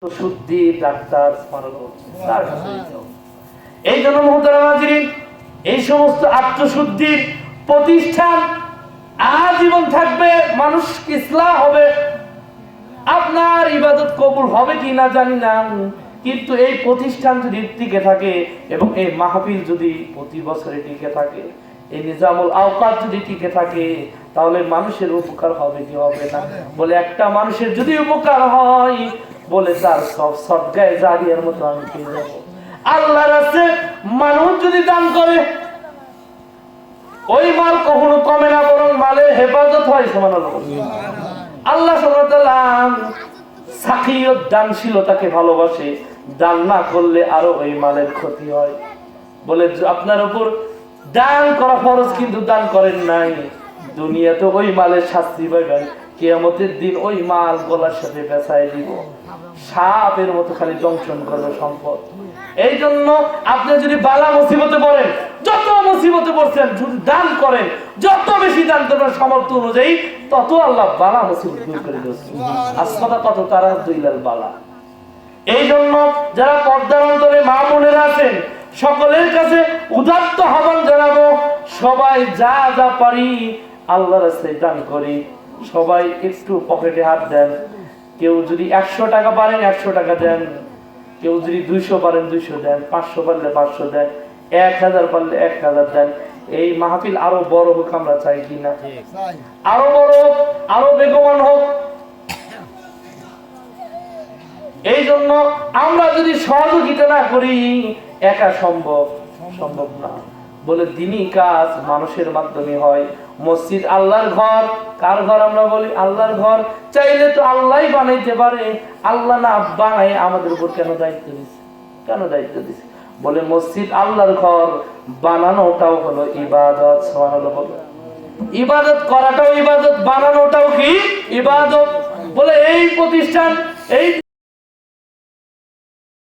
শুদ্ধি ডাক্তার এই জন্য মুহতারাম হাজিরিন, এই সমস্ত আত্মশুদ্ধির প্রতিষ্ঠান আজীবন থাকবে। মানুষ ইসলাম হবে, আপনার ইবাদত কবুল হবে কি না জানি না, কিন্তু এই প্রতিষ্ঠান যদি টিকে থাকে এবং এই মাহফিল যদি প্রতি বছরে টিকে থাকে, এই নিজামুল আওকাত যদি টিকে থাকে, তাহলে মানুষের উপকার হবে কি হবে না? বলে একটা মানুষের যদি উপকার হয়, বলে তার সব সদকায়ে জারিয়ার মতো আমি পেয়ে যাব। আল্লাহর রাস্তায় মানুষ যদি দান করে, ওই মাল কখনো কমে না, বরং মালের হেফাজত হয়। সুবহানাল্লাহ। আল্লাহ সুবহানাহু ওয়া তাআলা সাকিয়ত দানশীলতাকে ভালোবাসে, দান না করলে আরো ওই মালের ক্ষতি হয়। বলে আপনার উপর দান করা ফরজ, কিন্তু দান করেন নাই, দুনিয়াতে ওই মালের শাস্তি পাবেন, কিয়ামতের দিন ওই মাল গলার সাথে পেঁচায় দিব, সাপের মতো খালি দংশন করবে সম্পদ। এই জন্য আপনি যদি বালা মুসিবতে পড়েন, যত মুসিবতে পড়ছেন, যদি দান করেন, যত বেশি দান করবেন সামর্থ্য অনুযায়ী, তত আল্লাহ বালা মুসিবত দূর করে দেবেন। আসমাতা কত তারা দুইলাল বালা। এই জন্য যারা পর্দার অন্তরে মা বোনেরা আছেন, সকলের কাছে উদাত্ত আহ্বান জানাবো, সবাই যা যা পারি আল্লাহর রাস্তায় দান করি। সবাই একটু পকেটে হাত দেন। কেউ যদি 100 টাকা পারেন 100 টাকা দেন, কেউ যদি 200 পারেন 200 দেন, 500 পারলে 500 দেন, 1000 পারলে 1000 দেন। এই মাহফিল আরো বড় হোক, আমরা চাই কিনা? আরো বড় হোক, আরো বেগবান হোক। এই জন্য আমরা যদি সহযোগিতা না করি, একা সম্ভব না। বলে দিনই কাজ মানুষের মাধ্যমে হয়। মসজিদ আল্লাহর ঘর, কার ঘর? আমরা বলি আল্লাহর ঘর। চাইলে তো আল্লাহই বানাইতে পারে, আল্লাহ না বানাই আমাদের উপর কেন দায়িত্ব দিছে? বলে মসজিদ আল্লাহর ঘর, বানানোটাও হলো ইবাদত। সুবহানাল্লাহ। বলে ইবাদত করাটাও ইবাদত, বানানোটাও কি ইবাদত। বলে এই প্রতিষ্ঠান, এই